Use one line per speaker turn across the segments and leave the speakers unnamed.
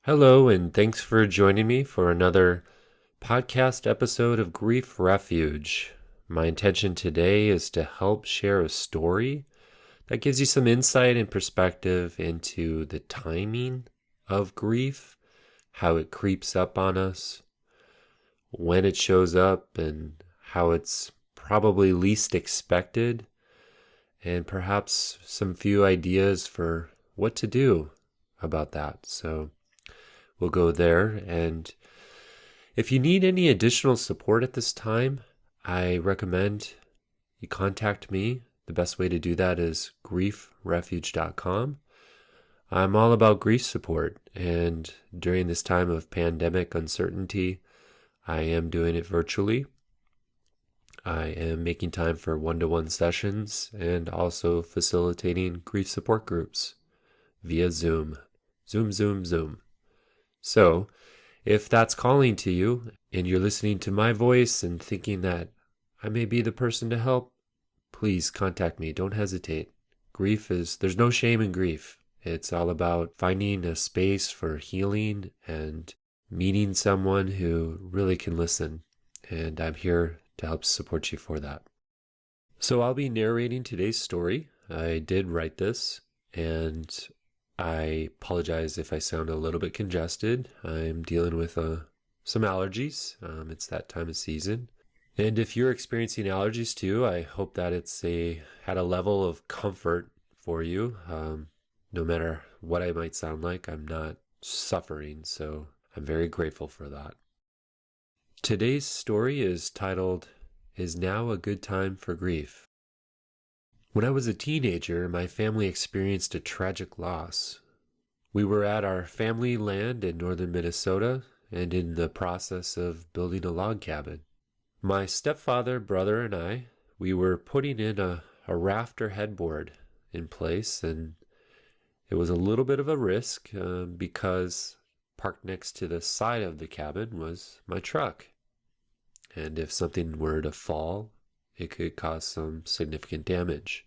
Hello, and thanks for joining me for another podcast episode of Grief Refuge. My intention today is to help share a story that gives you some insight and perspective into the timing of grief, how it creeps up on us, when it shows up, and how it's probably least expected, and perhaps some few ideas for what to do about that. So we'll go there. And if you need any additional support at this time, I recommend you contact me. The best way to do that is griefrefuge.com. I'm all about grief support, and during this time of pandemic uncertainty, I am doing it virtually. I am making time for one-to-one sessions and also facilitating grief support groups via Zoom. Zoom. So, if that's calling to you and you're listening to my voice and thinking that I may be the person to help, please contact me. Don't hesitate. There's no shame in grief. It's all about finding a space for healing and meeting someone who really can listen. And I'm here to help support you for that. So I'll be narrating today's story. I did write this, and I apologize if I sound a little bit congested. I'm dealing with some allergies. It's that time of season. And if you're experiencing allergies too, I hope that it's at a level of comfort for you. No matter what I might sound like, I'm not suffering, so I'm very grateful for that. Today's story is titled, Is Now a Good Time for Grief? When I was a teenager, my family experienced a tragic loss. We were at our family land in northern Minnesota and in the process of building a log cabin. My stepfather, brother, and we were putting in a rafter headboard in place, and it was a little bit of a risk because parked next to the side of the cabin was my truck. And if something were to fall, it could cause some significant damage.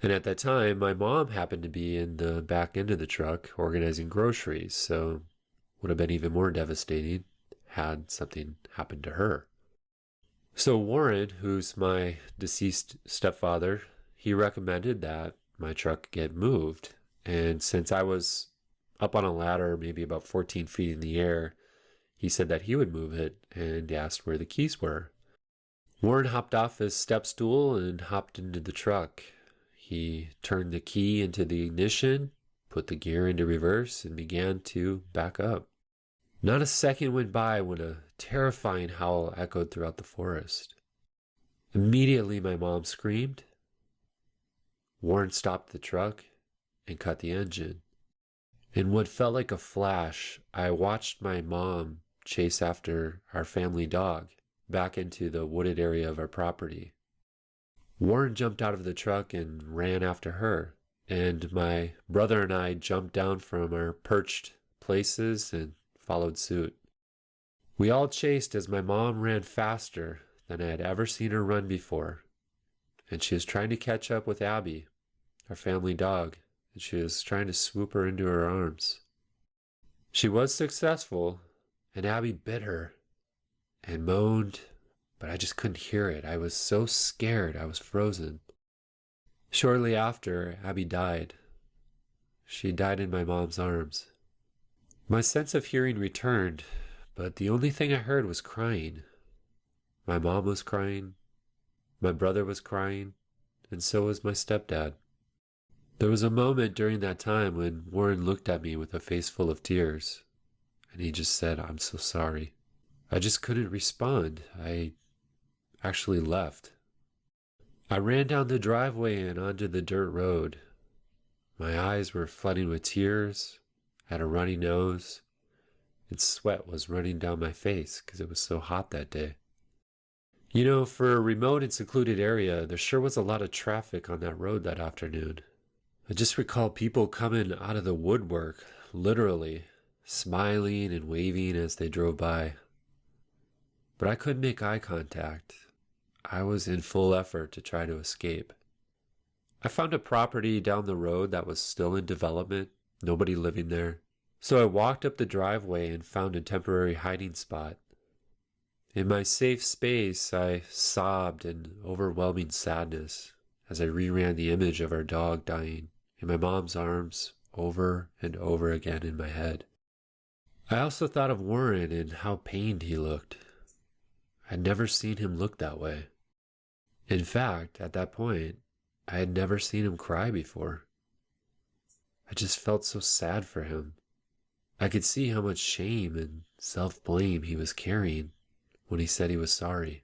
And at that time, my mom happened to be in the back end of the truck organizing groceries, so it would have been even more devastating had something happened to her. So Warren, who's my deceased stepfather, he recommended that my truck get moved. And since I was up on a ladder, maybe about 14 feet in the air, he said that he would move it and asked where the keys were. Warren hopped off his step stool and hopped into the truck. He turned the key into the ignition, put the gear into reverse, and began to back up. Not a second went by when a terrifying howl echoed throughout the forest. Immediately, my mom screamed. Warren stopped the truck and cut the engine. In what felt like a flash, I watched my mom chase after our family dog back into the wooded area of our property. Warren jumped out of the truck and ran after her, and my brother and I jumped down from our perched places and followed suit. We all chased as my mom ran faster than I had ever seen her run before, and she was trying to catch up with Abby, our family dog, and she was trying to swoop her into her arms. She was successful, and Abby bit her and moaned, but I just couldn't hear it. I was so scared, I was frozen. Shortly after, Abby died. She died in my mom's arms. My sense of hearing returned, but the only thing I heard was crying. My mom was crying, my brother was crying, and so was my stepdad. There was a moment during that time when Warren looked at me with a face full of tears, and he just said, "I'm so sorry." I just couldn't respond. I actually left. I ran down the driveway and onto the dirt road. My eyes were flooding with tears, I had a runny nose, and sweat was running down my face because it was so hot that day. You know, for a remote and secluded area, there sure was a lot of traffic on that road that afternoon. I just recall people coming out of the woodwork, literally, smiling and waving as they drove by. But I couldn't make eye contact. I was in full effort to try to escape. I found a property down the road that was still in development, nobody living there. So I walked up the driveway and found a temporary hiding spot. In my safe space, I sobbed in overwhelming sadness as I reran the image of our dog dying in my mom's arms over and over again in my head. I also thought of Warren and how pained he looked. I'd never seen him look that way. In fact, at that point, I had never seen him cry before. I just felt so sad for him. I could see how much shame and self-blame he was carrying when he said he was sorry.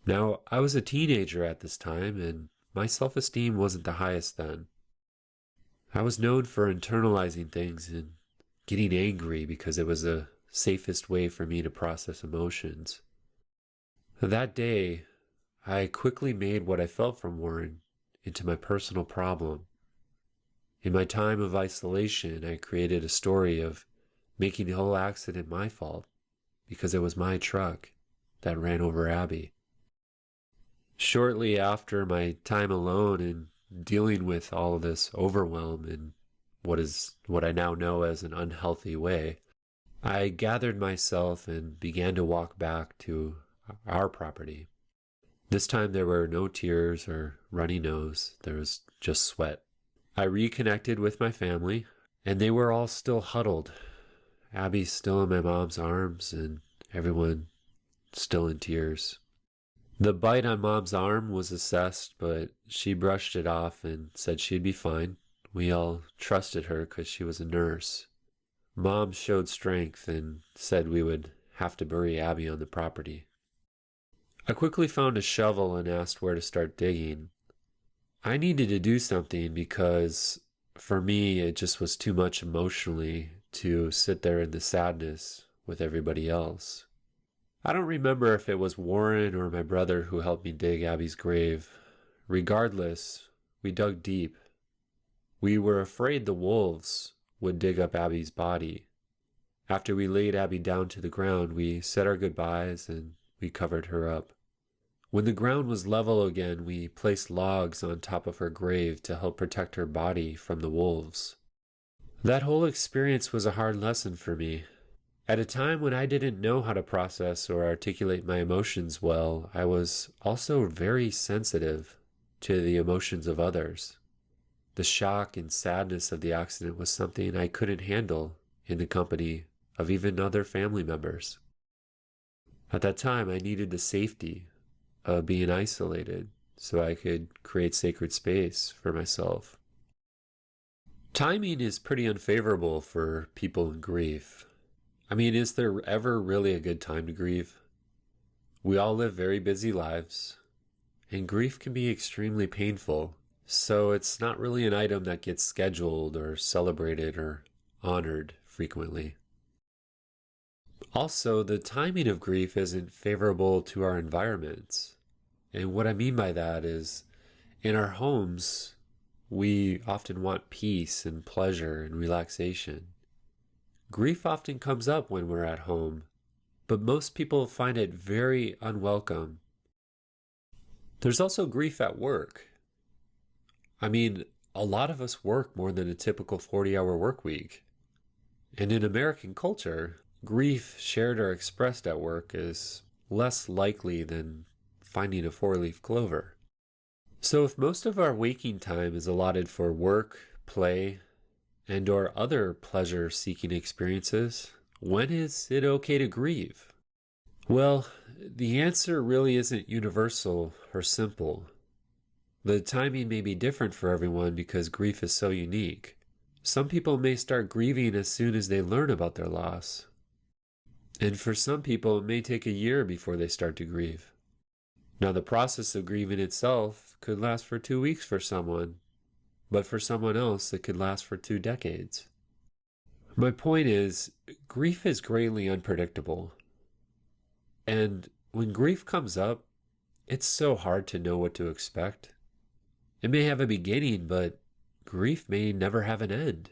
Now, I was a teenager at this time, and my self-esteem wasn't the highest then. I was known for internalizing things and getting angry because it was the safest way for me to process emotions. That day, I quickly made what I felt from Warren into my personal problem. In my time of isolation, I created a story of making the whole accident my fault because it was my truck that ran over Abby. Shortly after my time alone and dealing with all of this overwhelm in what I now know as an unhealthy way, I gathered myself and began to walk back to our property. This time there were no tears or runny nose, there was just sweat. I reconnected with my family, and they were all still huddled. Abby's still in my mom's arms, and everyone still in tears. The bite on Mom's arm was assessed, but she brushed it off and said she'd be fine. We all trusted her because she was a nurse. Mom showed strength and said we would have to bury Abby on the property. I quickly found a shovel and asked where to start digging. I needed to do something because, for me, it just was too much emotionally to sit there in the sadness with everybody else. I don't remember if it was Warren or my brother who helped me dig Abby's grave. Regardless, we dug deep. We were afraid the wolves would dig up Abby's body. After we laid Abby down to the ground, we said our goodbyes and we covered her up. When the ground was level again, we placed logs on top of her grave to help protect her body from the wolves. That whole experience was a hard lesson for me. At a time when I didn't know how to process or articulate my emotions well, I was also very sensitive to the emotions of others. The shock and sadness of the accident was something I couldn't handle in the company of even other family members. At that time, I needed the safety of being isolated so I could create sacred space for myself. Timing is pretty unfavorable for people in grief. I mean, is there ever really a good time to grieve? We all live very busy lives, and grief can be extremely painful, so it's not really an item that gets scheduled or celebrated or honored frequently. Also, the timing of grief isn't favorable to our environments. And what I mean by that is, in our homes, we often want peace and pleasure and relaxation. Grief often comes up when we're at home, but most people find it very unwelcome. There's also grief at work. I mean, a lot of us work more than a typical 40-hour work week. And in American culture, grief shared or expressed at work is less likely than finding a four-leaf clover. So if most of our waking time is allotted for work, play, and or other pleasure-seeking experiences, when is it okay to grieve? Well, the answer really isn't universal or simple. The timing may be different for everyone because grief is so unique. Some people may start grieving as soon as they learn about their loss. And for some people, it may take a year before they start to grieve. Now, the process of grieving itself could last for 2 weeks for someone, but for someone else, it could last for 2 decades. My point is, grief is greatly unpredictable. And when grief comes up, it's so hard to know what to expect. It may have a beginning, but grief may never have an end.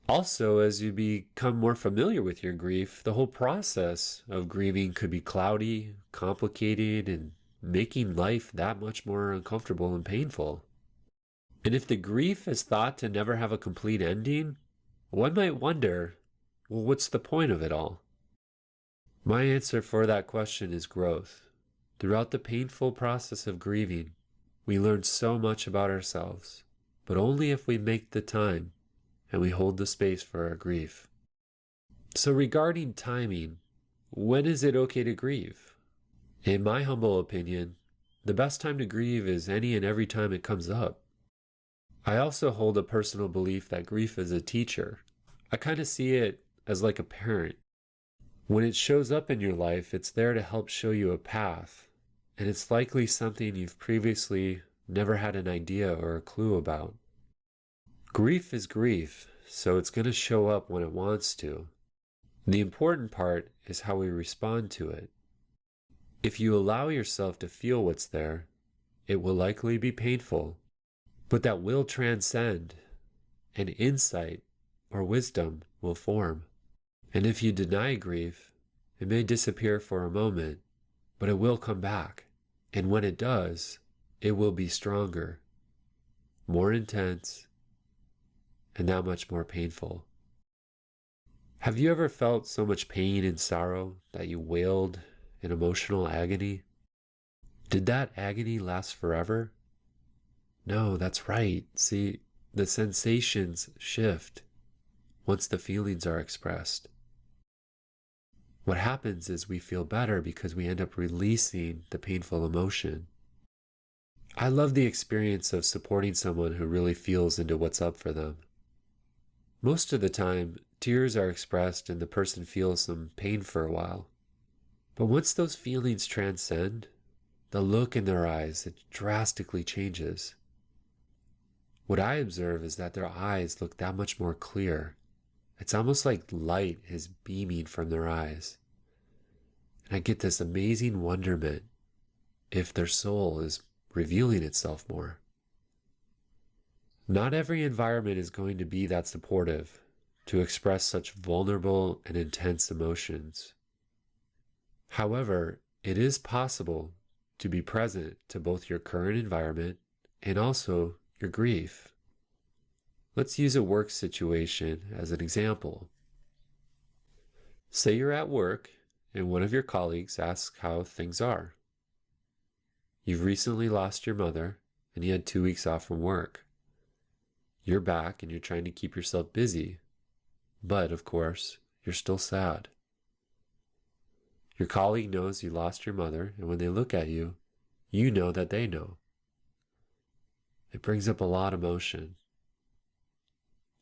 Also, as you become more familiar with your grief, the whole process of grieving could be cloudy, complicated, and making life that much more uncomfortable and painful. And if the grief is thought to never have a complete ending, One might wonder, well, what's the point of it all? My answer for that question is growth. Throughout the painful process of grieving, we learn so much about ourselves, but only if we make the time and we hold the space for our grief. So regarding timing, when is it okay to grieve? In my humble opinion, the best time to grieve is any and every time it comes up. I also hold a personal belief that grief is a teacher. I kind of see it as like a parent. When it shows up in your life, it's there to help show you a path, and it's likely something you've previously never had an idea or a clue about. Grief is grief, so it's going to show up when it wants to. The important part is how we respond to it. If you allow yourself to feel what's there, it will likely be painful, but that will transcend, and insight or wisdom will form. And if you deny grief, it may disappear for a moment, but it will come back. And when it does, it will be stronger, more intense, and that much more painful. Have you ever felt so much pain and sorrow that you wailed in emotional agony? Did that agony last forever? No, that's right. See, the sensations shift once the feelings are expressed. What happens is we feel better because we end up releasing the painful emotion. I love the experience of supporting someone who really feels into what's up for them. Most of the time, tears are expressed and the person feels some pain for a while. But once those feelings transcend, the look in their eyes, it drastically changes. What I observe is that their eyes look that much more clear. It's almost like light is beaming from their eyes. And I get this amazing wonderment if their soul is revealing itself more. Not every environment is going to be that supportive to express such vulnerable and intense emotions. However, it is possible to be present to both your current environment and also your grief. Let's use a work situation as an example. Say you're at work and one of your colleagues asks how things are. You've recently lost your mother and you had 2 weeks off from work. You're back and you're trying to keep yourself busy, but of course, you're still sad. Your colleague knows you lost your mother, and when they look at you, you know that they know. It brings up a lot of emotion.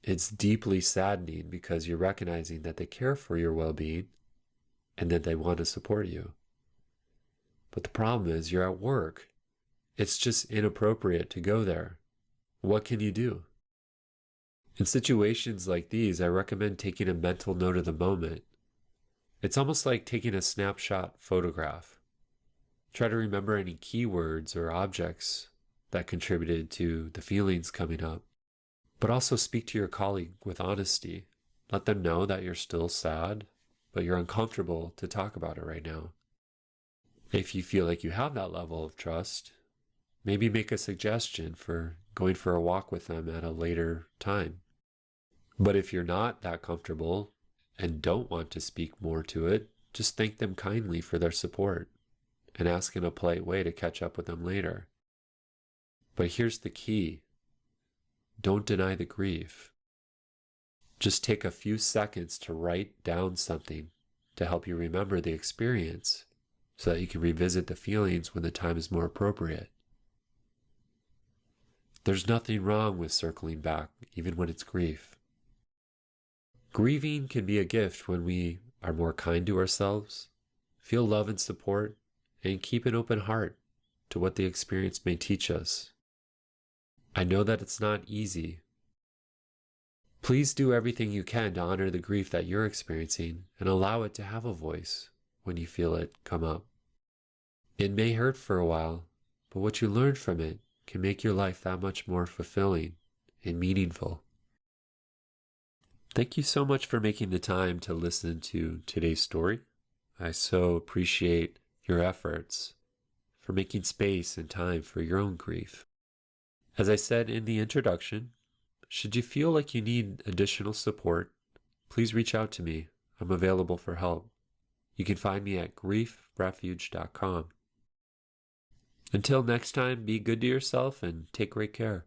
It's deeply saddening because you're recognizing that they care for your well-being and that they want to support you. But the problem is you're at work. It's just inappropriate to go there. What can you do? In situations like these, I recommend taking a mental note of the moment. It's almost like taking a snapshot photograph. Try to remember any keywords or objects that contributed to the feelings coming up. But also speak to your colleague with honesty. Let them know that you're still sad, but you're uncomfortable to talk about it right now. If you feel like you have that level of trust, maybe make a suggestion for going for a walk with them at a later time. But if you're not that comfortable and don't want to speak more to it, just thank them kindly for their support and ask in a polite way to catch up with them later. But here's the key. Don't deny the grief. Just take a few seconds to write down something to help you remember the experience so that you can revisit the feelings when the time is more appropriate. There's nothing wrong with circling back, even when it's grief. Grieving can be a gift when we are more kind to ourselves, feel love and support, and keep an open heart to what the experience may teach us. I know that it's not easy. Please do everything you can to honor the grief that you're experiencing and allow it to have a voice when you feel it come up. It may hurt for a while, but what you learn from it can make your life that much more fulfilling and meaningful. Thank you so much for making the time to listen to today's story. I so appreciate your efforts for making space and time for your own grief. As I said in the introduction, Should you feel like you need additional support, please reach out to me. I'm available for help. You can find me at griefrefuge.com. Until next time, be good to yourself and take great care.